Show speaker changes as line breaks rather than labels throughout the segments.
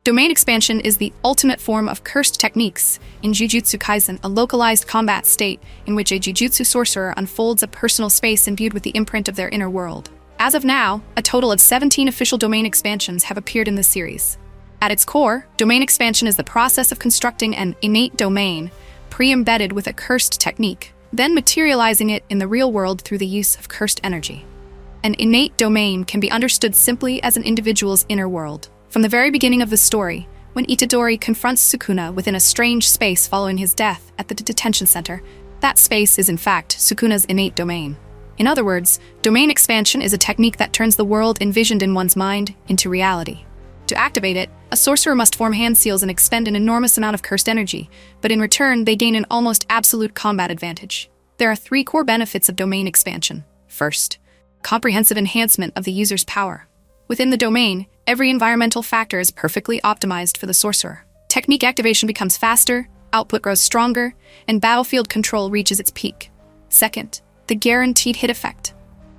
Domain expansion is the ultimate form of cursed techniques in Jujutsu Kaisen, a localized combat state in which a Jujutsu sorcerer unfolds a personal space imbued with the imprint of their inner world. As of now, a total of 17 official domain expansions have appeared in this series. At its core, domain expansion is the process of constructing an innate domain, pre-embedded with a cursed technique, then materializing it in the real world through the use of cursed energy. An innate domain can be understood simply as an individual's inner world. From the very beginning of the story, when Itadori confronts Sukuna within a strange space following his death at the detention center, that space is in fact Sukuna's innate domain. In other words, domain expansion is a technique that turns the world envisioned in one's mind into reality. To activate it, a sorcerer must form hand seals and expend an enormous amount of cursed energy, but in return they gain an almost absolute combat advantage. There are 3 core benefits of domain expansion. First, comprehensive enhancement of the user's power. Within the domain, every environmental factor is perfectly optimized for the sorcerer. Technique activation becomes faster, output grows stronger, and battlefield control reaches its peak. Second, the guaranteed hit effect.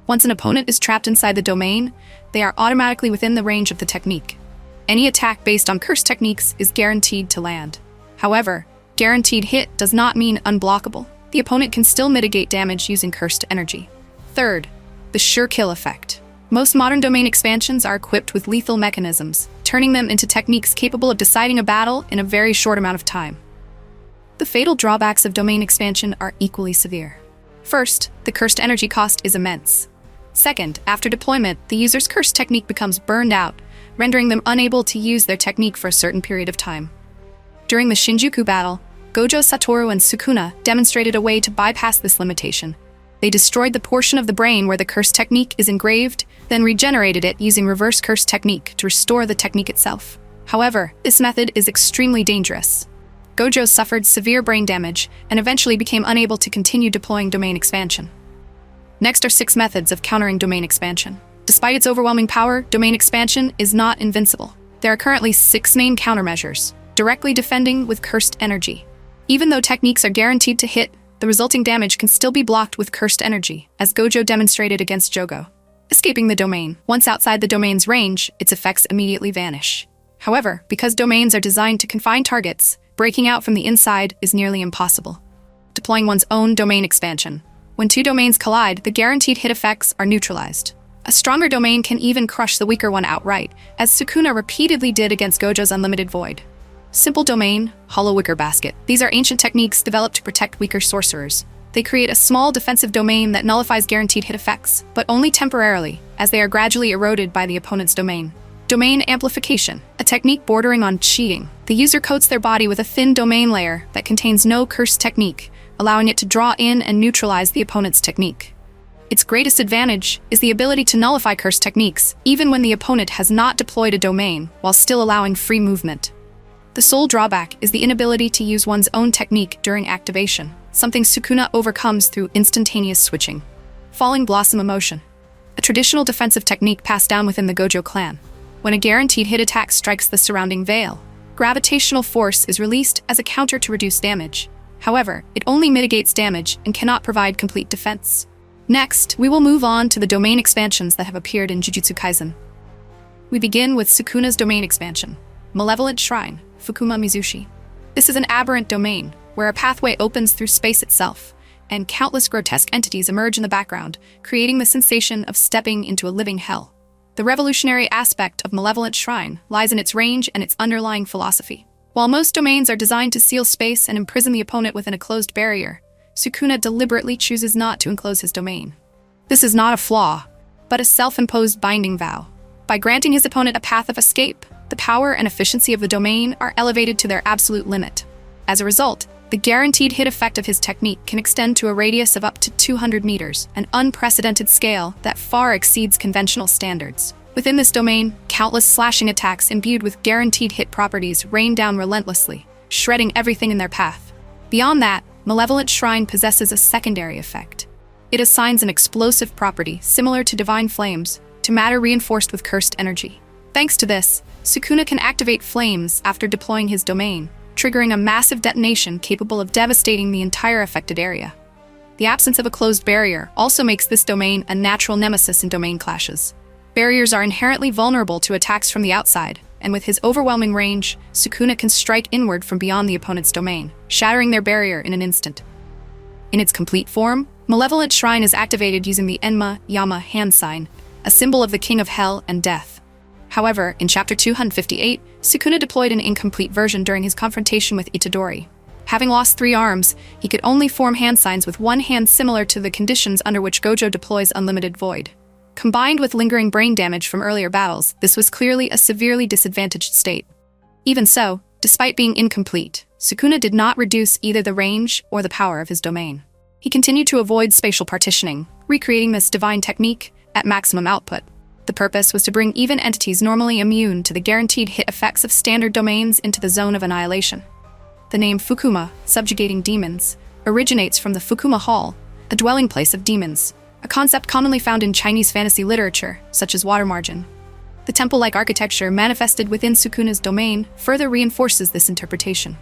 Once an opponent is trapped inside the domain, they are automatically within the range of the technique. Any attack based on cursed techniques is guaranteed to land. However, guaranteed hit does not mean unblockable. The opponent can still mitigate damage using cursed energy. Third, the sure kill effect. Most modern domain expansions are equipped with lethal mechanisms, turning them into techniques capable of deciding a battle in a very short amount of time. The fatal drawbacks of domain expansion are equally severe. First, the cursed energy cost is immense. Second, after deployment, the user's cursed technique becomes burned out, rendering them unable to use their technique for a certain period of time. During the Shinjuku battle, Gojo, Satoru, and Sukuna demonstrated a way to bypass this limitation. They destroyed the portion of the brain where the cursed technique is engraved, then regenerated it using reverse curse technique to restore the technique itself. However, this method is extremely dangerous. Gojo suffered severe brain damage and eventually became unable to continue deploying domain expansion. Next are 6 methods of countering domain expansion. Despite its overwhelming power, domain expansion is not invincible. There are currently 6 main countermeasures, directly defending with cursed energy. Even though techniques are guaranteed to hit, the resulting damage can still be blocked with cursed energy, as Gojo demonstrated against Jogo. Escaping the domain. Once outside the domain's range, its effects immediately vanish. However, because domains are designed to confine targets, breaking out from the inside is nearly impossible. Deploying one's own domain expansion. When 2 domains collide, the guaranteed hit effects are neutralized. A stronger domain can even crush the weaker one outright, as Sukuna repeatedly did against Gojo's Unlimited Void. Simple domain, hollow wicker basket. These are ancient techniques developed to protect weaker sorcerers. They create a small defensive domain that nullifies guaranteed hit effects, but only temporarily, as they are gradually eroded by the opponent's domain. Domain amplification, a technique bordering on cheating. The user coats their body with a thin domain layer that contains no cursed technique, allowing it to draw in and neutralize the opponent's technique. Its greatest advantage is the ability to nullify cursed techniques, even when the opponent has not deployed a domain, while still allowing free movement. The sole drawback is the inability to use one's own technique during activation, something Sukuna overcomes through instantaneous switching. Falling Blossom Emotion, a traditional defensive technique passed down within the Gojo clan. When a guaranteed hit attack strikes the surrounding veil, gravitational force is released as a counter to reduce damage. However, it only mitigates damage and cannot provide complete defense. Next, we will move on to the domain expansions that have appeared in Jujutsu Kaisen. We begin with Sukuna's domain expansion, Malevolent Shrine, Fukuma Mizushi. This is an aberrant domain, where a pathway opens through space itself, and countless grotesque entities emerge in the background, creating the sensation of stepping into a living hell. The revolutionary aspect of Malevolent Shrine lies in its range and its underlying philosophy. While most domains are designed to seal space and imprison the opponent within a closed barrier, Sukuna deliberately chooses not to enclose his domain. This is not a flaw, but a self-imposed binding vow. By granting his opponent a path of escape, the power and efficiency of the domain are elevated to their absolute limit. As a result, the guaranteed hit effect of his technique can extend to a radius of up to 200 meters, an unprecedented scale that far exceeds conventional standards. Within this domain, countless slashing attacks imbued with guaranteed hit properties rain down relentlessly, shredding everything in their path. Beyond that, Malevolent Shrine possesses a secondary effect. It assigns an explosive property, similar to divine flames, to matter reinforced with cursed energy. Thanks to this, Sukuna can activate flames after deploying his domain, triggering a massive detonation capable of devastating the entire affected area. The absence of a closed barrier also makes this domain a natural nemesis in domain clashes. Barriers are inherently vulnerable to attacks from the outside, and with his overwhelming range, Sukuna can strike inward from beyond the opponent's domain, shattering their barrier in an instant. In its complete form, Malevolent Shrine is activated using the Enma Yama hand sign, a symbol of the King of Hell and Death. However, in Chapter 258, Sukuna deployed an incomplete version during his confrontation with Itadori. Having lost 3 arms, he could only form hand signs with one hand, similar to the conditions under which Gojo deploys Unlimited Void. Combined with lingering brain damage from earlier battles, this was clearly a severely disadvantaged state. Even so, despite being incomplete, Sukuna did not reduce either the range or the power of his domain. He continued to avoid spatial partitioning, recreating this divine technique at maximum output. The purpose was to bring even entities normally immune to the guaranteed hit effects of standard domains into the zone of annihilation. The name Fukuma, subjugating demons, originates from the Fukuma Hall, a dwelling place of demons, a concept commonly found in Chinese fantasy literature, such as Water Margin. The temple-like architecture manifested within Sukuna's domain further reinforces this interpretation.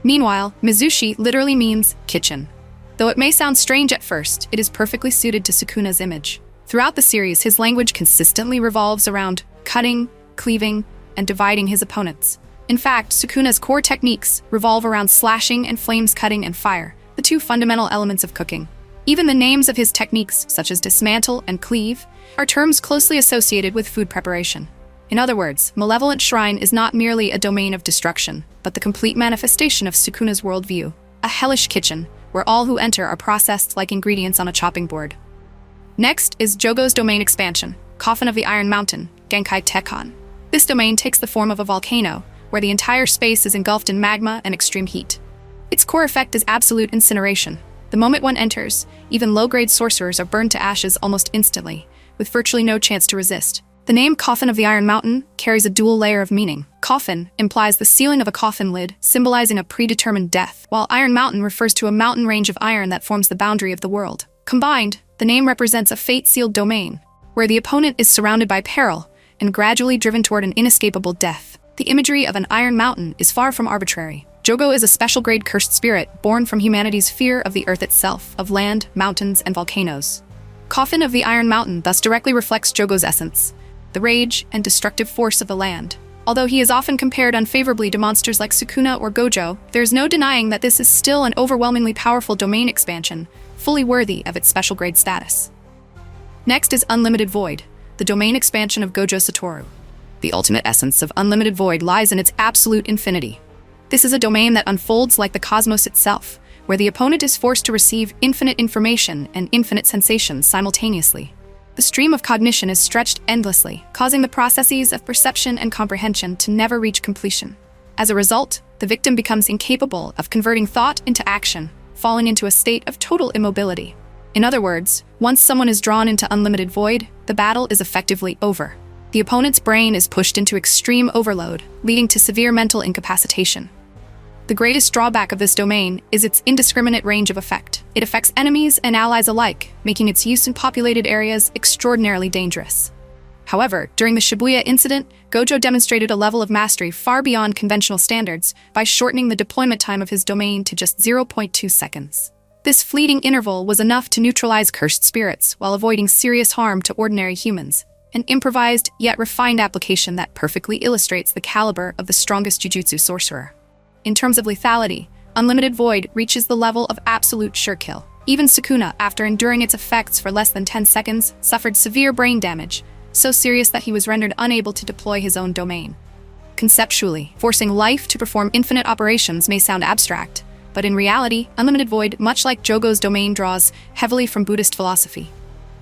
Meanwhile, Mizushi literally means kitchen. Though it may sound strange at first, it is perfectly suited to Sukuna's image. Throughout the series, his language consistently revolves around cutting, cleaving, and dividing his opponents. In fact, Sukuna's core techniques revolve around slashing and flames, cutting and fire, the 2 fundamental elements of cooking. Even the names of his techniques, such as dismantle and cleave, are terms closely associated with food preparation. In other words, Malevolent Shrine is not merely a domain of destruction, but the complete manifestation of Sukuna's worldview, a hellish kitchen, where all who enter are processed like ingredients on a chopping board. Next is Jogo's domain expansion, Coffin of the Iron Mountain, Genkai Tekkon. This domain takes the form of a volcano, where the entire space is engulfed in magma and extreme heat. Its core effect is absolute incineration. The moment one enters, even low-grade sorcerers are burned to ashes almost instantly, with virtually no chance to resist. The name Coffin of the Iron Mountain carries a dual layer of meaning. Coffin implies the sealing of a coffin lid, symbolizing a predetermined death, while Iron Mountain refers to a mountain range of iron that forms the boundary of the world. Combined, the name represents a fate-sealed domain, where the opponent is surrounded by peril and gradually driven toward an inescapable death. The imagery of an Iron Mountain is far from arbitrary. Jogo is a special-grade cursed spirit born from humanity's fear of the earth itself, of land, mountains, and volcanoes. Coffin of the Iron Mountain thus directly reflects Jogo's essence, the rage and destructive force of the land. Although he is often compared unfavorably to monsters like Sukuna or Gojo, there is no denying that this is still an overwhelmingly powerful domain expansion, fully worthy of its special grade status. Next is Unlimited Void, the domain expansion of Gojo Satoru. The ultimate essence of Unlimited Void lies in its absolute infinity. This is a domain that unfolds like the cosmos itself, where the opponent is forced to receive infinite information and infinite sensations simultaneously. The stream of cognition is stretched endlessly, causing the processes of perception and comprehension to never reach completion. As a result, the victim becomes incapable of converting thought into action, falling into a state of total immobility. In other words, once someone is drawn into Unlimited Void, the battle is effectively over. The opponent's brain is pushed into extreme overload, leading to severe mental incapacitation. The greatest drawback of this domain is its indiscriminate range of effect. It affects enemies and allies alike, making its use in populated areas extraordinarily dangerous. However, during the Shibuya incident, Gojo demonstrated a level of mastery far beyond conventional standards by shortening the deployment time of his domain to just 0.2 seconds. This fleeting interval was enough to neutralize cursed spirits while avoiding serious harm to ordinary humans, an improvised yet refined application that perfectly illustrates the caliber of the strongest Jujutsu sorcerer. In terms of lethality, Unlimited Void reaches the level of absolute sure kill. Even Sukuna, after enduring its effects for less than 10 seconds, suffered severe brain damage, so serious that he was rendered unable to deploy his own domain. Conceptually, forcing life to perform infinite operations may sound abstract, but in reality, Unlimited Void, much like Jogo's domain, draws heavily from Buddhist philosophy.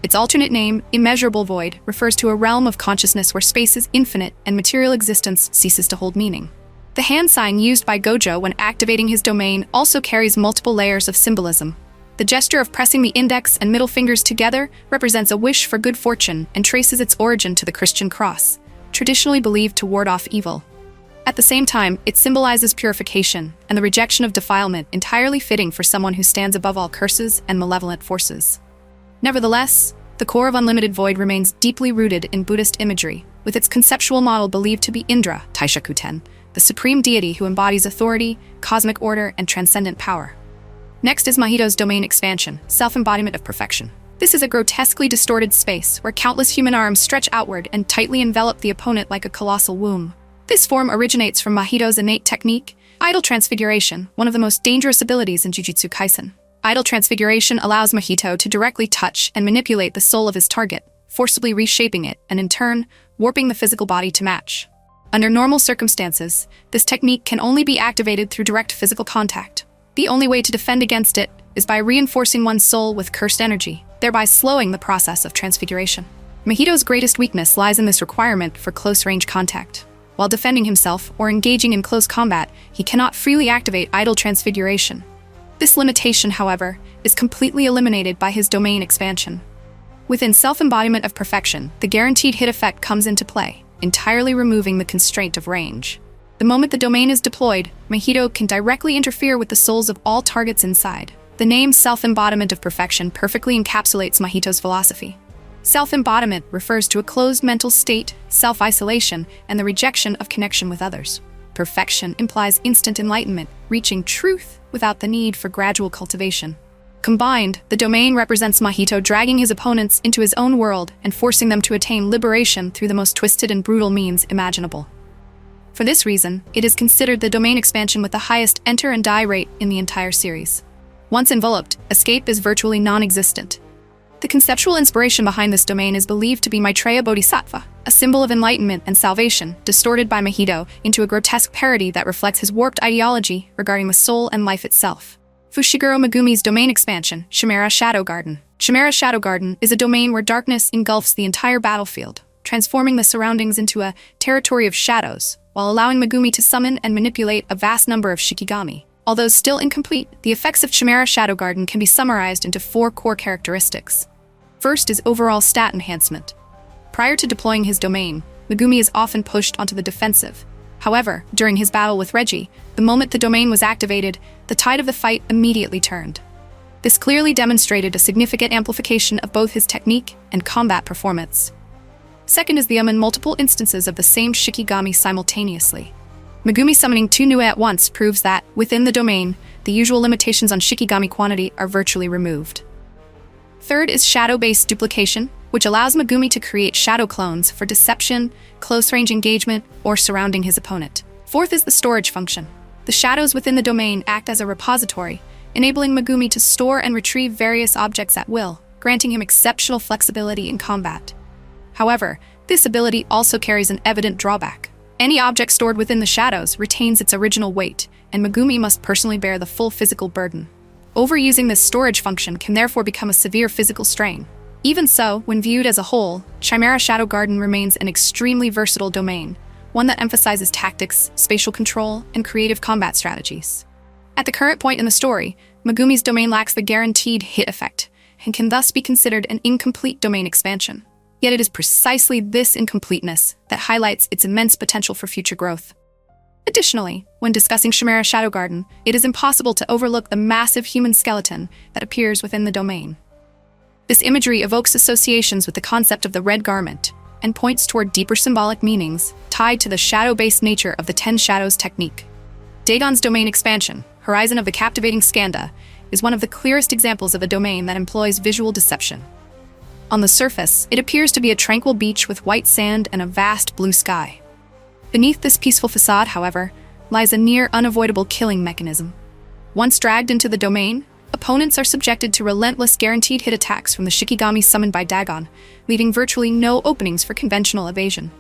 Its alternate name, Immeasurable Void, refers to a realm of consciousness where space is infinite and material existence ceases to hold meaning. The hand sign used by Gojo when activating his domain also carries multiple layers of symbolism. The gesture of pressing the index and middle fingers together represents a wish for good fortune and traces its origin to the Christian cross, traditionally believed to ward off evil. At the same time, it symbolizes purification and the rejection of defilement, entirely fitting for someone who stands above all curses and malevolent forces. Nevertheless, the core of Unlimited Void remains deeply rooted in Buddhist imagery, with its conceptual model believed to be Indra, Taishakuten, the supreme deity who embodies authority, cosmic order, and transcendent power. Next is Mahito's domain expansion, Self-Embodiment of Perfection. This is a grotesquely distorted space where countless human arms stretch outward and tightly envelop the opponent like a colossal womb. This form originates from Mahito's innate technique, idol transfiguration, one of the most dangerous abilities in Jujutsu Kaisen. Idol transfiguration allows Mahito to directly touch and manipulate the soul of his target, forcibly reshaping it and, in turn, warping the physical body to match. Under normal circumstances, this technique can only be activated through direct physical contact. The only way to defend against it is by reinforcing one's soul with cursed energy, thereby slowing the process of transfiguration. Mahito's greatest weakness lies in this requirement for close-range contact. While defending himself or engaging in close combat, he cannot freely activate idol transfiguration. This limitation, however, is completely eliminated by his domain expansion. Within Self-Embodiment of Perfection, the guaranteed hit effect comes into play, entirely removing the constraint of range. The moment the domain is deployed, Mahito can directly interfere with the souls of all targets inside. The name Self-Embodiment of Perfection perfectly encapsulates Mahito's philosophy. Self-embodiment refers to a closed mental state, self-isolation, and the rejection of connection with others. Perfection implies instant enlightenment, reaching truth without the need for gradual cultivation. Combined, the domain represents Mahito dragging his opponents into his own world and forcing them to attain liberation through the most twisted and brutal means imaginable. For this reason, it is considered the domain expansion with the highest enter and die rate in the entire series. Once enveloped, escape is virtually non-existent. The conceptual inspiration behind this domain is believed to be Maitreya Bodhisattva, a symbol of enlightenment and salvation, distorted by Mahito into a grotesque parody that reflects his warped ideology regarding the soul and life itself. Fushiguro Megumi's domain expansion, Chimera Shadow Garden. Chimera Shadow Garden is a domain where darkness engulfs the entire battlefield, transforming the surroundings into a territory of shadows, while allowing Megumi to summon and manipulate a vast number of Shikigami. Although still incomplete, the effects of Chimera Shadow Garden can be summarized into 4 core characteristics. First is overall stat enhancement. Prior to deploying his domain, Megumi is often pushed onto the defensive. However, during his battle with Reggie, the moment the domain was activated, the tide of the fight immediately turned. This clearly demonstrated a significant amplification of both his technique and combat performance. Second is the in multiple instances of the same Shikigami simultaneously. Megumi summoning 2 new at once proves that, within the domain, the usual limitations on Shikigami quantity are virtually removed. Third is shadow-based duplication, which allows Megumi to create shadow clones for deception, close-range engagement, or surrounding his opponent. Fourth is the storage function. The shadows within the domain act as a repository, enabling Megumi to store and retrieve various objects at will, granting him exceptional flexibility in combat. However, this ability also carries an evident drawback. Any object stored within the shadows retains its original weight, and Megumi must personally bear the full physical burden. Overusing this storage function can therefore become a severe physical strain. Even so, when viewed as a whole, Chimera Shadow Garden remains an extremely versatile domain, one that emphasizes tactics, spatial control, and creative combat strategies. At the current point in the story, Megumi's domain lacks the guaranteed hit effect, and can thus be considered an incomplete domain expansion. Yet it is precisely this incompleteness that highlights its immense potential for future growth. Additionally, when discussing Chimera Shadow Garden, it is impossible to overlook the massive human skeleton that appears within the domain. This imagery evokes associations with the concept of the red garment and points toward deeper symbolic meanings tied to the shadow-based nature of the 10 Shadows technique. Dagon's domain expansion, Horizon of the Captivating Skandha, is one of the clearest examples of a domain that employs visual deception. On the surface, it appears to be a tranquil beach with white sand and a vast blue sky. Beneath this peaceful facade, however, lies a near unavoidable killing mechanism. Once dragged into the domain, opponents are subjected to relentless guaranteed hit attacks from the Shikigami summoned by Dagon, leaving virtually no openings for conventional evasion.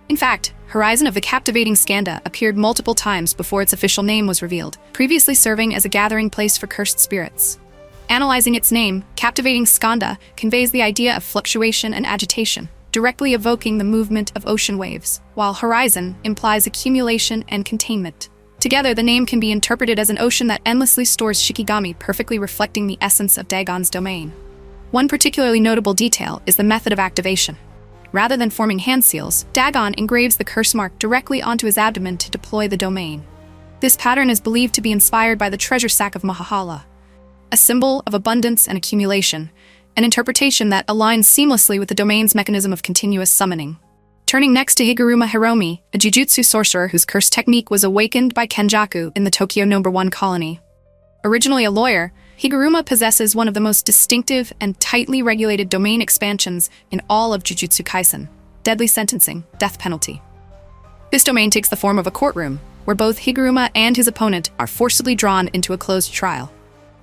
In fact, Horizon of the Captivating Skandha appeared multiple times before its official name was revealed, previously serving as a gathering place for cursed spirits. Analyzing its name, Captivating Skandha conveys the idea of fluctuation and agitation, directly evoking the movement of ocean waves, while Horizon implies accumulation and containment. Together, the name can be interpreted as an ocean that endlessly stores Shikigami, perfectly reflecting the essence of Dagon's domain. One particularly notable detail is the method of activation. Rather than forming hand seals, Dagon engraves the curse mark directly onto his abdomen to deploy the domain. This pattern is believed to be inspired by the treasure sack of Mahahala, a symbol of abundance and accumulation, an interpretation that aligns seamlessly with the domain's mechanism of continuous summoning. Turning next to Higuruma Hiromi, a Jujutsu sorcerer whose curse technique was awakened by Kenjaku in the Tokyo No. 1 colony. Originally a lawyer, Higuruma possesses one of the most distinctive and tightly regulated domain expansions in all of Jujutsu Kaisen: deadly sentencing, death penalty. This domain takes the form of a courtroom, where both Higuruma and his opponent are forcibly drawn into a closed trial.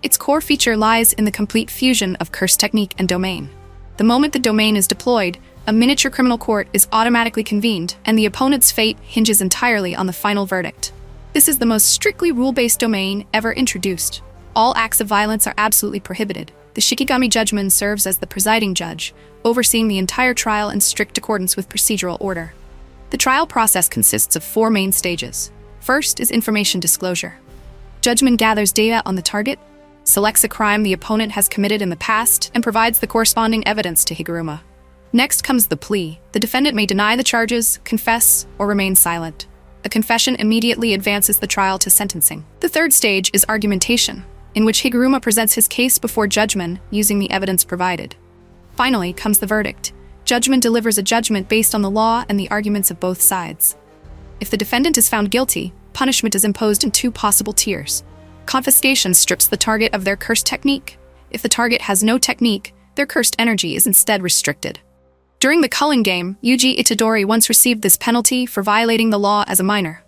Its core feature lies in the complete fusion of curse technique and domain. The moment the domain is deployed, a miniature criminal court is automatically convened, and the opponent's fate hinges entirely on the final verdict. This is the most strictly rule-based domain ever introduced. All acts of violence are absolutely prohibited. The Shikigami judgment serves as the presiding judge, overseeing the entire trial in strict accordance with procedural order. The trial process consists of 4 main stages. First is information disclosure. Judgment gathers data on the target, selects a crime the opponent has committed in the past, and provides the corresponding evidence to Higuruma. Next comes the plea. The defendant may deny the charges, confess, or remain silent. A confession immediately advances the trial to sentencing. The third stage is argumentation, in which Higuruma presents his case before judgment using the evidence provided. Finally comes the verdict. Judgment delivers a judgment based on the law and the arguments of both sides. If the defendant is found guilty, punishment is imposed in 2 possible tiers. Confiscation strips the target of their cursed technique. If the target has no technique, their cursed energy is instead restricted. During the culling game, Yuji Itadori once received this penalty for violating the law as a minor.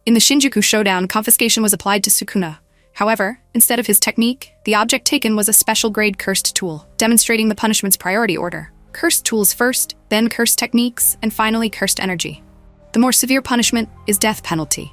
In the Shinjuku Showdown, confiscation was applied to Sukuna. However, instead of his technique, the object taken was a special grade cursed tool, demonstrating the punishment's priority order. Cursed tools first, then cursed techniques, and finally cursed energy. The more severe punishment is death penalty,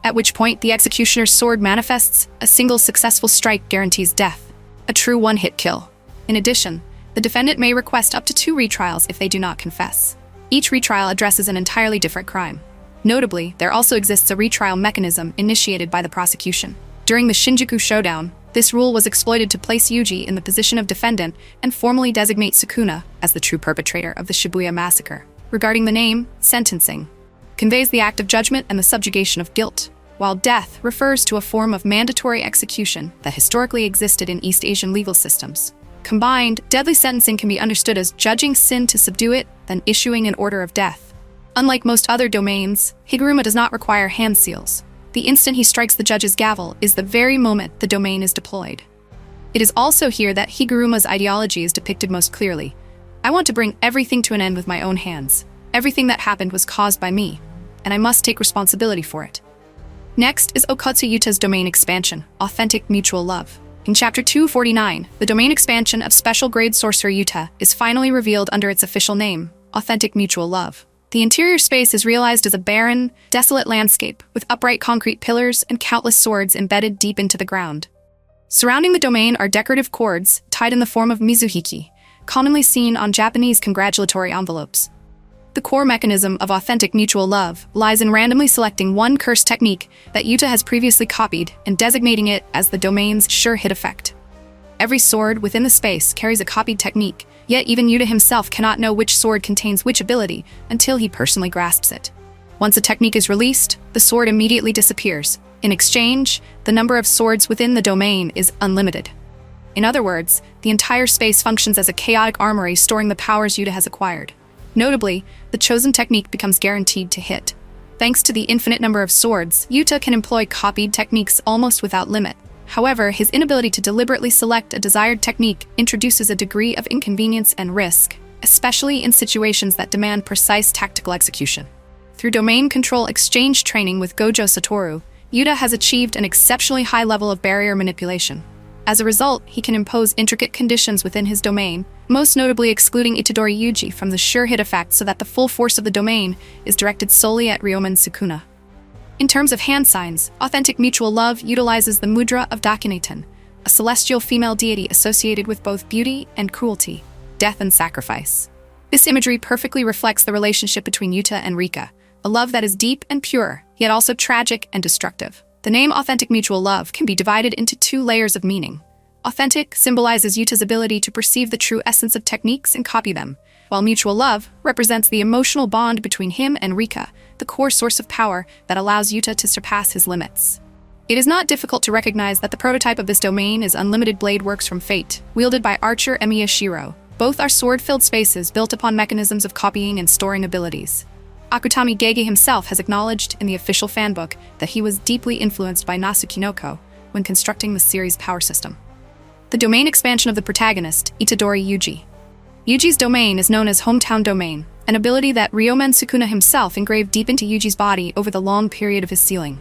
at which point the executioner's sword manifests. A single successful strike guarantees death, a true one-hit kill. In addition, the defendant may request up to 2 retrials if they do not confess. Each retrial addresses an entirely different crime. Notably, there also exists a retrial mechanism initiated by the prosecution. During the Shinjuku Showdown, this rule was exploited to place Yuji in the position of defendant and formally designate Sukuna as the true perpetrator of the Shibuya massacre. Regarding the name, sentencing conveys the act of judgment and the subjugation of guilt, while death refers to a form of mandatory execution that historically existed in East Asian legal systems. Combined, deadly sentencing can be understood as judging sin to subdue it, then issuing an order of death. Unlike most other domains, Higuruma does not require hand seals. The instant he strikes the judge's gavel is the very moment the domain is deployed. It is also here that Higuruma's ideology is depicted most clearly. I want to bring everything to an end with my own hands. Everything that happened was caused by me, and I must take responsibility for it. Next is Okatsu Yuta's domain expansion, Authentic Mutual Love. In Chapter 249, the domain expansion of Special Grade Sorcerer Yuta is finally revealed under its official name, Authentic Mutual Love. The interior space is realized as a barren, desolate landscape with upright concrete pillars and countless swords embedded deep into the ground. Surrounding the domain are decorative cords tied in the form of mizuhiki, commonly seen on Japanese congratulatory envelopes. The core mechanism of Authentic Mutual Love lies in randomly selecting one curse technique that Yuta has previously copied and designating it as the domain's sure hit effect. Every sword within the space carries a copied technique, yet even Yuta himself cannot know which sword contains which ability until he personally grasps it. Once a technique is released, the sword immediately disappears. In exchange, the number of swords within the domain is unlimited. In other words, the entire space functions as a chaotic armory storing the powers Yuta has acquired. Notably, the chosen technique becomes guaranteed to hit. Thanks to the infinite number of swords, Yuta can employ copied techniques almost without limit. However, his inability to deliberately select a desired technique introduces a degree of inconvenience and risk, especially in situations that demand precise tactical execution. Through domain control exchange training with Gojo Satoru, Yuta has achieved an exceptionally high level of barrier manipulation. As a result, he can impose intricate conditions within his domain, most notably excluding Itadori Yuji from the sure hit effect so that the full force of the domain is directed solely at Ryomen Sukuna. In terms of hand signs, Authentic Mutual Love utilizes the mudra of Dakinetan, a celestial female deity associated with both beauty and cruelty, death and sacrifice. This imagery perfectly reflects the relationship between Yuta and Rika, a love that is deep and pure, yet also tragic and destructive. The name Authentic Mutual Love can be divided into 2 layers of meaning. Authentic symbolizes Yuta's ability to perceive the true essence of techniques and copy them, while Mutual Love represents the emotional bond between him and Rika, the core source of power that allows Yuta to surpass his limits. It is not difficult to recognize that the prototype of this domain is Unlimited Blade Works from Fate, wielded by archer Emiya Shiro. Both are sword-filled spaces built upon mechanisms of copying and storing abilities. Akutami Gege himself has acknowledged in the official fanbook that he was deeply influenced by Nasukinoko when constructing the series' power system. The domain expansion of the protagonist, Itadori Yuji. Yuji's domain is known as Hometown Domain, an ability that Ryomen Sukuna himself engraved deep into Yuji's body over the long period of his sealing.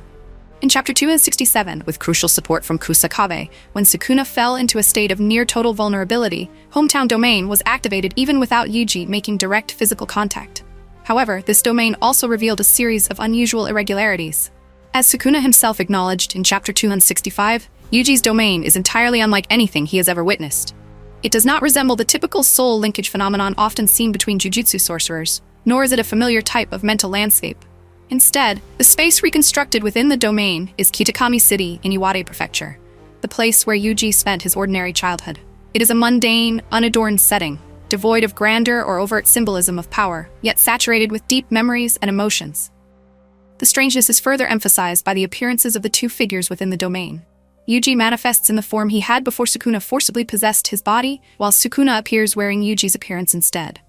In Chapter 267, with crucial support from Kusakabe, when Sukuna fell into a state of near-total vulnerability, Hometown Domain was activated even without Yuji making direct physical contact. However, this domain also revealed a series of unusual irregularities. As Sukuna himself acknowledged in Chapter 265, Yuji's domain is entirely unlike anything he has ever witnessed. It does not resemble the typical soul linkage phenomenon often seen between jujutsu sorcerers, nor is it a familiar type of mental landscape. Instead, the space reconstructed within the domain is Kitakami City in Iwate Prefecture, the place where Yuji spent his ordinary childhood. It is a mundane, unadorned setting, devoid of grandeur or overt symbolism of power, yet saturated with deep memories and emotions. The strangeness is further emphasized by the appearances of the two figures within the domain. Yuji manifests in the form he had before Sukuna forcibly possessed his body, while Sukuna appears wearing Yuji's appearance instead.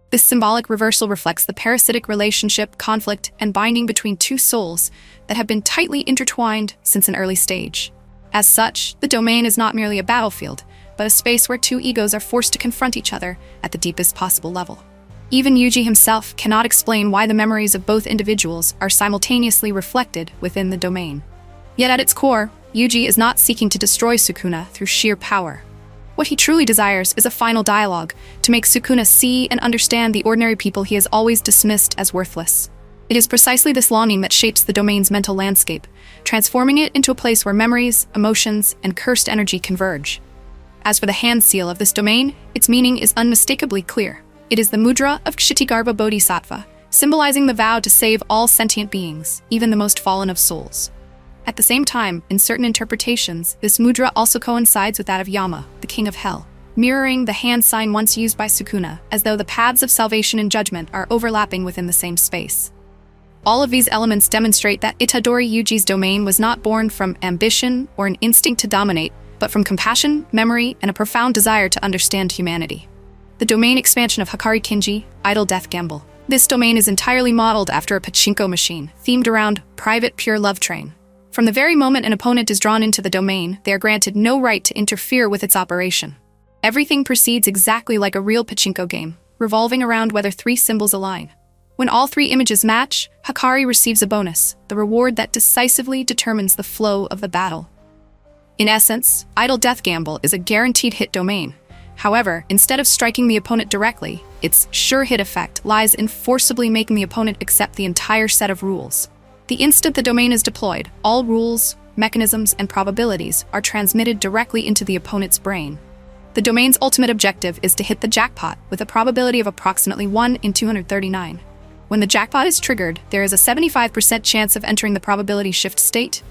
This symbolic reversal reflects the parasitic relationship, conflict, and binding between two souls that have been tightly intertwined since an early stage. As such, the domain is not merely a battlefield, but a space where two egos are forced to confront each other at the deepest possible level. Even Yuji himself cannot explain why the memories of both individuals are simultaneously reflected within the domain. Yet at its core, Yuji is not seeking to destroy Sukuna through sheer power. What he truly desires is a final dialogue to make Sukuna see and understand the ordinary people he has always dismissed as worthless. It is precisely this longing that shapes the domain's mental landscape, transforming it into a place where memories, emotions, and cursed energy converge. As for the hand seal of this domain, its meaning is unmistakably clear. It is the mudra of Kshitigarbha Bodhisattva, symbolizing the vow to save all sentient beings, even the most fallen of souls. At the same time, in certain interpretations, this mudra also coincides with that of Yama, the king of hell, mirroring the hand sign once used by Sukuna, as though the paths of salvation and judgment are overlapping within the same space. All of these elements demonstrate that Itadori Yuji's domain was not born from ambition or an instinct to dominate, but from compassion, memory, and a profound desire to understand humanity. The domain expansion of Hikari Kinji, Idle Death Gamble. This domain is entirely modeled after a pachinko machine, themed around private pure love train. From the very moment an opponent is drawn into the domain, they are granted no right to interfere with its operation. Everything proceeds exactly like a real pachinko game, revolving around whether three symbols align. When all three images match, Hikari receives a bonus, the reward that decisively determines the flow of the battle. In essence, Idle Death Gamble is a guaranteed hit domain. However, instead of striking the opponent directly, its sure hit effect lies in forcibly making the opponent accept the entire set of rules. The instant the domain is deployed, all rules, mechanisms, and probabilities are transmitted directly into the opponent's brain. The domain's ultimate objective is to hit the jackpot with a probability of approximately 1 in 239. When the jackpot is triggered, there is a 75% chance of entering the probability shift state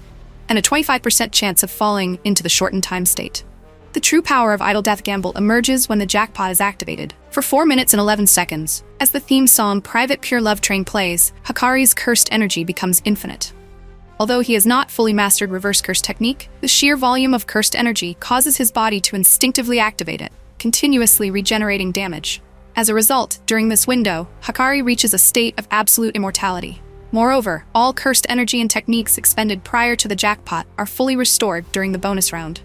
and a 25% chance of falling into the shortened time state. The true power of Idle Death Gamble emerges when the jackpot is activated. For 4 minutes and 11 seconds, as the theme song Private Pure Love Train plays, Hikari's cursed energy becomes infinite. Although he has not fully mastered reverse curse technique, the sheer volume of cursed energy causes his body to instinctively activate it, continuously regenerating damage. As a result, during this window, Hikari reaches a state of absolute immortality. Moreover, all cursed energy and techniques expended prior to the jackpot are fully restored during the bonus round.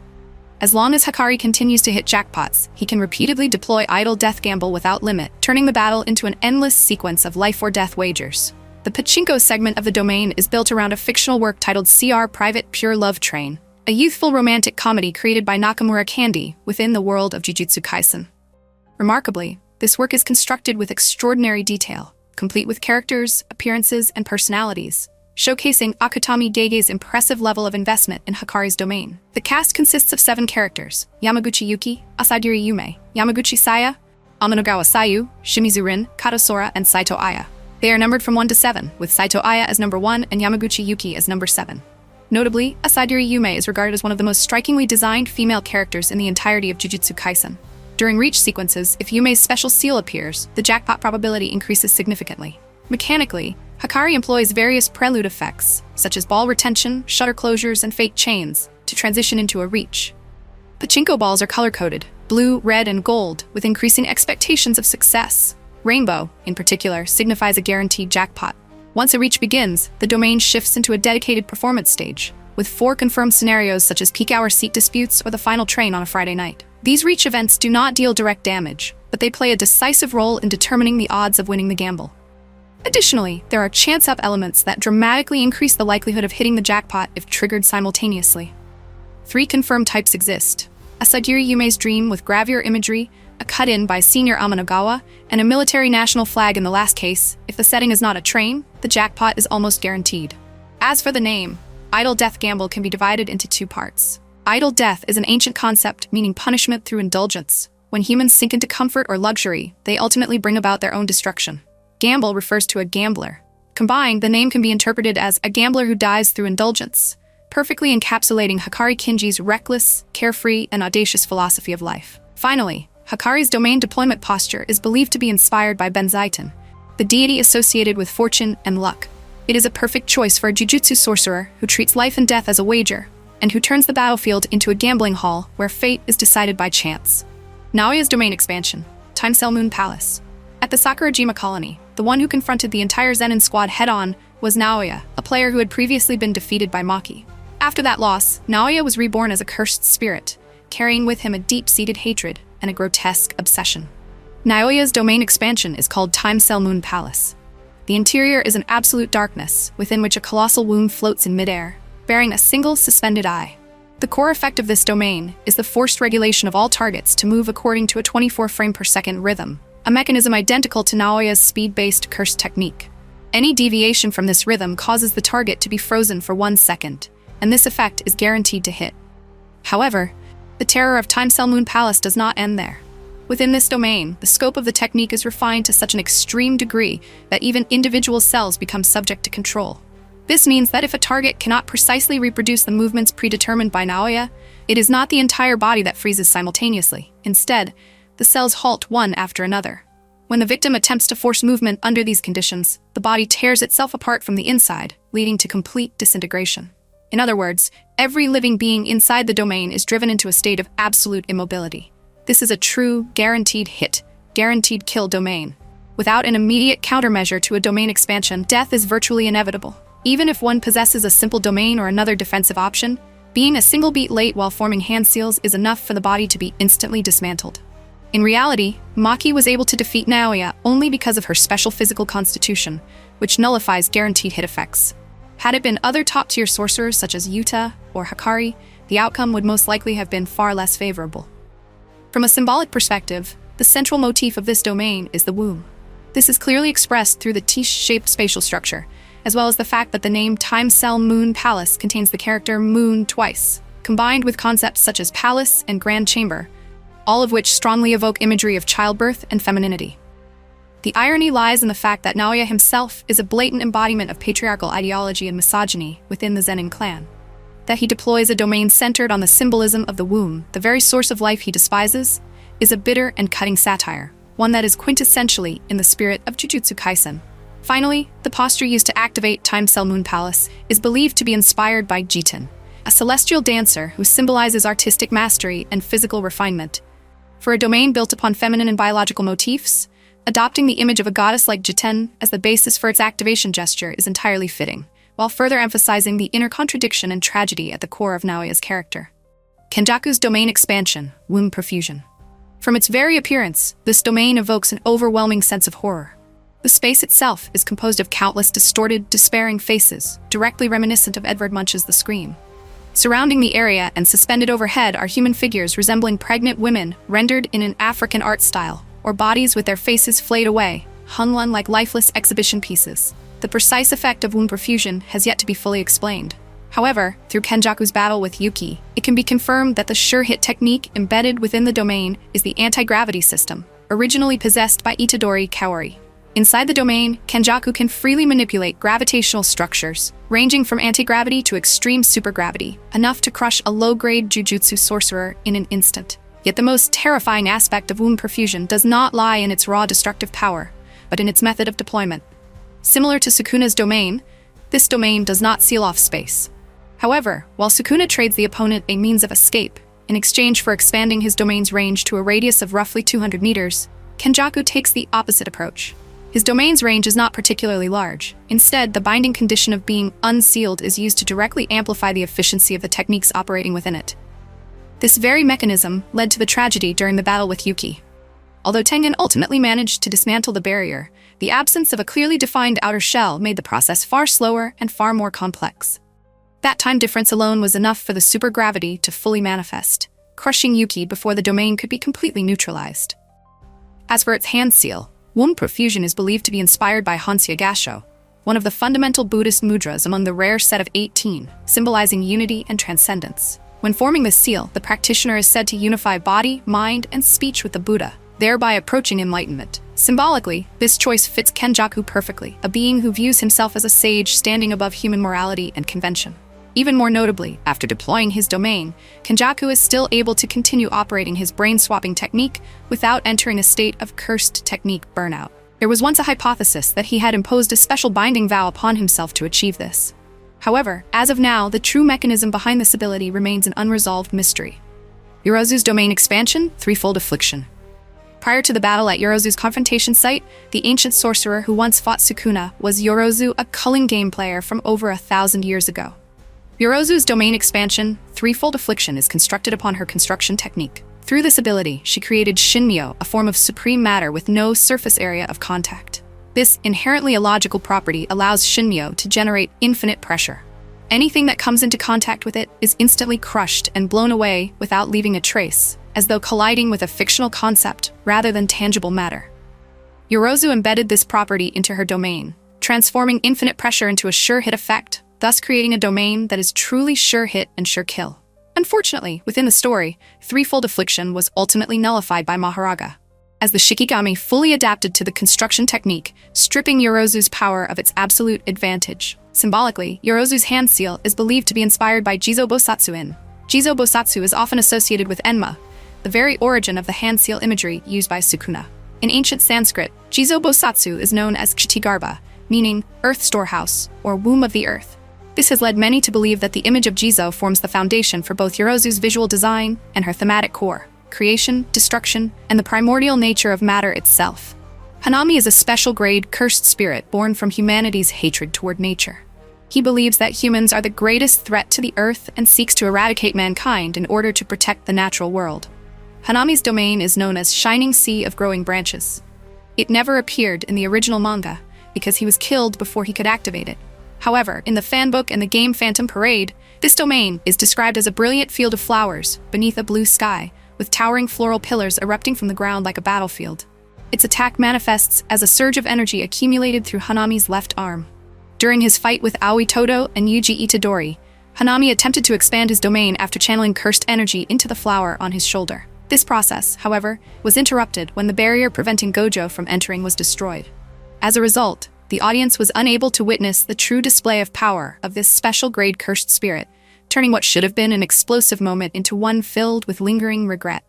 As long as Hikari continues to hit jackpots, he can repeatedly deploy Idle Death Gamble without limit, turning the battle into an endless sequence of life-or-death wagers. The pachinko segment of the domain is built around a fictional work titled CR Private Pure Love Train, a youthful romantic comedy created by Nakamura Candy within the world of Jujutsu Kaisen. Remarkably, this work is constructed with extraordinary detail, complete with characters, appearances, and personalities, showcasing Akutami Dage's impressive level of investment in Hikari's domain. The cast consists of 7 characters: Yamaguchi Yuki, Asadiri Yume, Yamaguchi Saya, Amanogawa Sayu, Shimizu Rin, Kato Sora, and Saito Aya. They are numbered from 1 to 7, with Saito Aya as number 1 and Yamaguchi Yuki as number 7. Notably, Asadiri Yume is regarded as one of the most strikingly designed female characters in the entirety of Jujutsu Kaisen. During reach sequences, if Yume's special seal appears, the jackpot probability increases significantly. Mechanically, Hikari employs various prelude effects, such as ball retention, shutter closures, and fake chains, to transition into a reach. Pachinko balls are color-coded, blue, red, and gold, with increasing expectations of success. Rainbow, in particular, signifies a guaranteed jackpot. Once a reach begins, the domain shifts into a dedicated performance stage, with 4 confirmed scenarios such as peak hour seat disputes or the final train on a Friday night. These reach events do not deal direct damage, but they play a decisive role in determining the odds of winning the gamble. Additionally, there are chance-up elements that dramatically increase the likelihood of hitting the jackpot if triggered simultaneously. 3 confirmed types exist: a Saigiri Yume's dream with gravure imagery, a cut-in by Senior Amanagawa, and a military national flag in the last case. If the setting is not a train, the jackpot is almost guaranteed. As for the name, Idle Death Gamble can be divided into 2 parts. Idle death is an ancient concept meaning punishment through indulgence. When humans sink into comfort or luxury, they ultimately bring about their own destruction. Gamble refers to a gambler. Combined, the name can be interpreted as a gambler who dies through indulgence, perfectly encapsulating Hikari Kinji's reckless, carefree, and audacious philosophy of life. Finally, Hikari's domain deployment posture is believed to be inspired by Benzaiten, the deity associated with fortune and luck. It is a perfect choice for a Jujutsu sorcerer who treats life and death as a wager, and who turns the battlefield into a gambling hall where fate is decided by chance. Naoya's domain expansion, Time Cell Moon Palace. At the Sakurajima colony, the one who confronted the entire Zenin squad head-on was Naoya, a player who had previously been defeated by Maki. After that loss, Naoya was reborn as a cursed spirit, carrying with him a deep-seated hatred and a grotesque obsession. Naoya's domain expansion is called Time Cell Moon Palace. The interior is an absolute darkness, within which a colossal womb floats in midair, bearing a single suspended eye. The core effect of this domain is the forced regulation of all targets to move according to a 24 frame per second rhythm, a mechanism identical to Naoya's speed-based curse technique. Any deviation from this rhythm causes the target to be frozen for 1 second, and this effect is guaranteed to hit. However, the terror of Time Cell Moon Palace does not end there. Within this domain, the scope of the technique is refined to such an extreme degree that even individual cells become subject to control. This means that if a target cannot precisely reproduce the movements predetermined by Naoya, it is not the entire body that freezes simultaneously. Instead, the cells halt one after another. When the victim attempts to force movement under these conditions, the body tears itself apart from the inside, leading to complete disintegration. In other words, every living being inside the domain is driven into a state of absolute immobility. This is a true, guaranteed hit, guaranteed kill domain. Without an immediate countermeasure to a domain expansion, death is virtually inevitable. Even if one possesses a simple domain or another defensive option, being a single beat late while forming hand seals is enough for the body to be instantly dismantled. In reality, Maki was able to defeat Naoya only because of her special physical constitution, which nullifies guaranteed hit effects. Had it been other top-tier sorcerers such as Yuta or Hikari, the outcome would most likely have been far less favorable. From a symbolic perspective, the central motif of this domain is the womb. This is clearly expressed through the quiche-shaped spatial structure, as well as the fact that the name Time Cell Moon Palace contains the character moon twice, combined with concepts such as palace and grand chamber, all of which strongly evoke imagery of childbirth and femininity. The irony lies in the fact that Naoya himself is a blatant embodiment of patriarchal ideology and misogyny within the Zenin clan. That he deploys a domain centered on the symbolism of the womb, the very source of life he despises, is a bitter and cutting satire, one that is quintessentially in the spirit of Jujutsu Kaisen. Finally, the posture used to activate Time Cell Moon Palace is believed to be inspired by Jiten, a celestial dancer who symbolizes artistic mastery and physical refinement. For a domain built upon feminine and biological motifs, adopting the image of a goddess like Jiten as the basis for its activation gesture is entirely fitting, while further emphasizing the inner contradiction and tragedy at the core of Naoya's character. Kenjaku's domain expansion, Womb Profusion. From its very appearance, this domain evokes an overwhelming sense of horror. The space itself is composed of countless distorted, despairing faces, directly reminiscent of Edvard Munch's The Scream. Surrounding the area and suspended overhead are human figures resembling pregnant women rendered in an African art style, or bodies with their faces flayed away, hung on like lifeless exhibition pieces. The precise effect of Womb Profusion has yet to be fully explained. However, through Kenjaku's battle with Yuki, it can be confirmed that the sure-hit technique embedded within the domain is the anti-gravity system, originally possessed by Itadori Kaori. Inside the domain, Kenjaku can freely manipulate gravitational structures, ranging from anti-gravity to extreme supergravity, enough to crush a low-grade Jujutsu sorcerer in an instant. Yet the most terrifying aspect of Womb Profusion does not lie in its raw destructive power, but in its method of deployment. Similar to Sukuna's domain, this domain does not seal off space. However, while Sukuna trades the opponent a means of escape, in exchange for expanding his domain's range to a radius of roughly 200 meters, Kenjaku takes the opposite approach. His domain's range is not particularly large. Instead, the binding condition of being unsealed is used to directly amplify the efficiency of the techniques operating within it. This very mechanism led to the tragedy during the battle with Yuki. Although Tengen ultimately managed to dismantle the barrier, the absence of a clearly defined outer shell made the process far slower and far more complex. That time difference alone was enough for the supergravity to fully manifest, crushing Yuki before the domain could be completely neutralized. As for its hand seal, Profusion is believed to be inspired by Hansya Gasho, one of the fundamental Buddhist mudras among the rare set of 18, symbolizing unity and transcendence. When forming this seal, the practitioner is said to unify body, mind, and speech with the Buddha, thereby approaching enlightenment. Symbolically, this choice fits Kenjaku perfectly, a being who views himself as a sage standing above human morality and convention. Even more notably, after deploying his domain, Kenjaku is still able to continue operating his brain-swapping technique without entering a state of cursed technique burnout. There was once a hypothesis that he had imposed a special binding vow upon himself to achieve this. However, as of now, the true mechanism behind this ability remains an unresolved mystery. Yorozu's domain expansion, Threefold Affliction. Prior to the battle at Yorozu's confrontation site, the ancient sorcerer who once fought Sukuna was Yorozu, a culling game player from over 1,000 years ago. Yorozu's domain expansion, Threefold Affliction, is constructed upon her construction technique. Through this ability, she created Shinmyo, a form of supreme matter with no surface area of contact. This inherently illogical property allows Shinmyo to generate infinite pressure. Anything that comes into contact with it is instantly crushed and blown away without leaving a trace, as though colliding with a fictional concept rather than tangible matter. Yorozu embedded this property into her domain, transforming infinite pressure into a sure-hit effect, thus creating a domain that is truly sure-hit and sure-kill. Unfortunately, within the story, Threefold Affliction was ultimately nullified by Maharaga, as the Shikigami fully adapted to the construction technique, stripping Yorozu's power of its absolute advantage. Symbolically, Yorozu's hand seal is believed to be inspired by Jizo Bosatsu-in. Jizo Bosatsu is often associated with Enma, the very origin of the hand seal imagery used by Sukuna. In ancient Sanskrit, Jizo Bosatsu is known as Kshitigarbha, meaning earth storehouse, or womb of the earth. This has led many to believe that the image of Jizo forms the foundation for both Yorozu's visual design and her thematic core, creation, destruction, and the primordial nature of matter itself. Hanami is a special-grade cursed spirit born from humanity's hatred toward nature. He believes that humans are the greatest threat to the earth and seeks to eradicate mankind in order to protect the natural world. Hanami's domain is known as Shining Sea of Growing Branches. It never appeared in the original manga because he was killed before he could activate it. However, in the fanbook and the game Phantom Parade, this domain is described as a brilliant field of flowers beneath a blue sky, with towering floral pillars erupting from the ground like a battlefield. Its attack manifests as a surge of energy accumulated through Hanami's left arm. During his fight with Aoi Todo and Yuji Itadori, Hanami attempted to expand his domain after channeling cursed energy into the flower on his shoulder. This process, however, was interrupted when the barrier preventing Gojo from entering was destroyed. As a result, the audience was unable to witness the true display of power of this special-grade cursed spirit, turning what should have been an explosive moment into one filled with lingering regret.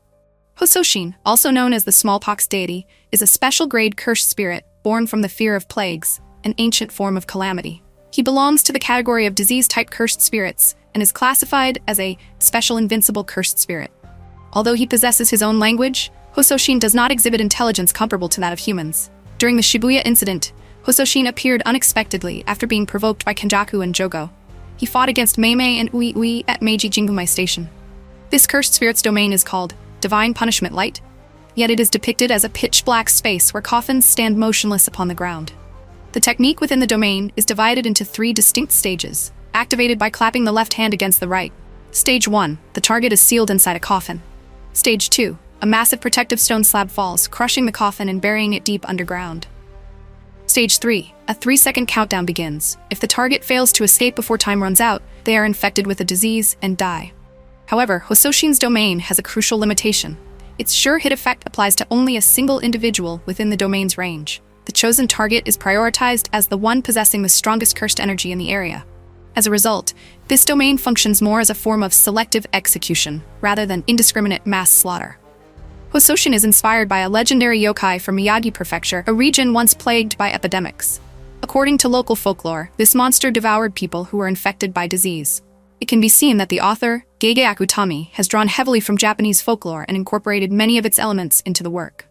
Hososhin, also known as the smallpox deity, is a special-grade cursed spirit born from the fear of plagues, an ancient form of calamity. He belongs to the category of disease-type cursed spirits and is classified as a special invincible cursed spirit. Although he possesses his own language, Hososhin does not exhibit intelligence comparable to that of humans. During the Shibuya incident, Hososhin appeared unexpectedly after being provoked by Kenjaku and Jogo. He fought against Meimei and Ui at Meiji Jingumai Station. This cursed spirit's domain is called Divine Punishment Light, yet it is depicted as a pitch-black space where coffins stand motionless upon the ground. The technique within the domain is divided into 3 distinct stages, activated by clapping the left hand against the right. Stage 1, the target is sealed inside a coffin. Stage 2, a massive protective stone slab falls, crushing the coffin and burying it deep underground. Stage 3, a 3-second countdown begins. If the target fails to escape before time runs out, they are infected with a disease and die. However, Hososhin's domain has a crucial limitation. Its sure-hit effect applies to only a single individual within the domain's range. The chosen target is prioritized as the one possessing the strongest cursed energy in the area. As a result, this domain functions more as a form of selective execution rather than indiscriminate mass slaughter. Hososhin is inspired by a legendary yokai from Miyagi Prefecture, a region once plagued by epidemics. According to local folklore, this monster devoured people who were infected by disease. It can be seen that the author, Gege Akutami, has drawn heavily from Japanese folklore and incorporated many of its elements into the work.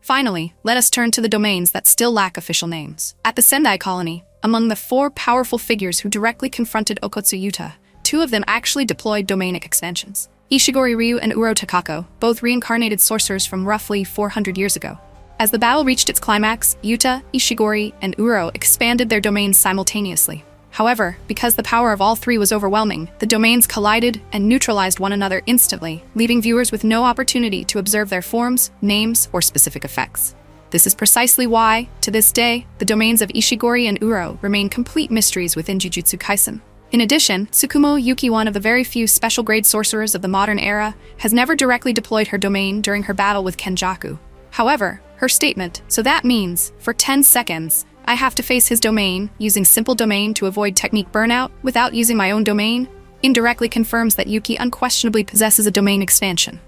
Finally, let us turn to the domains that still lack official names. At the Sendai colony, among the 4 powerful figures who directly confronted Okotsu Yuta, 2 of them actually deployed dominic expansions. Ishigori Ryu and Uro Takako, both reincarnated sorcerers from roughly 400 years ago. As the battle reached its climax, Yuta, Ishigori, and Uro expanded their domains simultaneously. However, because the power of all 3 was overwhelming, the domains collided and neutralized one another instantly, leaving viewers with no opportunity to observe their forms, names, or specific effects. This is precisely why, to this day, the domains of Ishigori and Uro remain complete mysteries within Jujutsu Kaisen. In addition, Tsukumo Yuki, one of the very few special-grade sorcerers of the modern era, has never directly deployed her domain during her battle with Kenjaku. However, her statement, "So that means, for 10 seconds, I have to face his domain, using simple domain to avoid technique burnout without using my own domain," indirectly confirms that Yuki unquestionably possesses a domain expansion.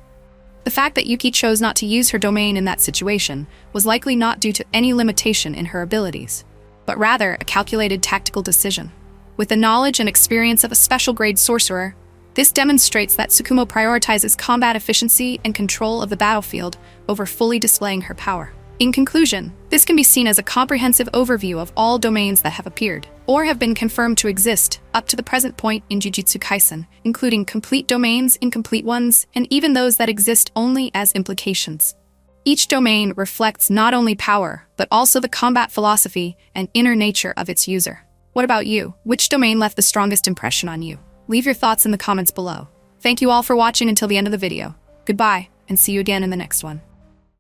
The fact that Yuki chose not to use her domain in that situation was likely not due to any limitation in her abilities, but rather a calculated tactical decision. With the knowledge and experience of a special-grade sorcerer, this demonstrates that Tsukumo prioritizes combat efficiency and control of the battlefield over fully displaying her power. In conclusion, this can be seen as a comprehensive overview of all domains that have appeared, or have been confirmed to exist, up to the present point in Jujutsu Kaisen, including complete domains, incomplete ones, and even those that exist only as implications. Each domain reflects not only power, but also the combat philosophy and inner nature of its user. What about you? Which domain left the strongest impression on you? Leave your thoughts in the comments below. Thank you all for watching until the end of the video. Goodbye, and see you again in the next one.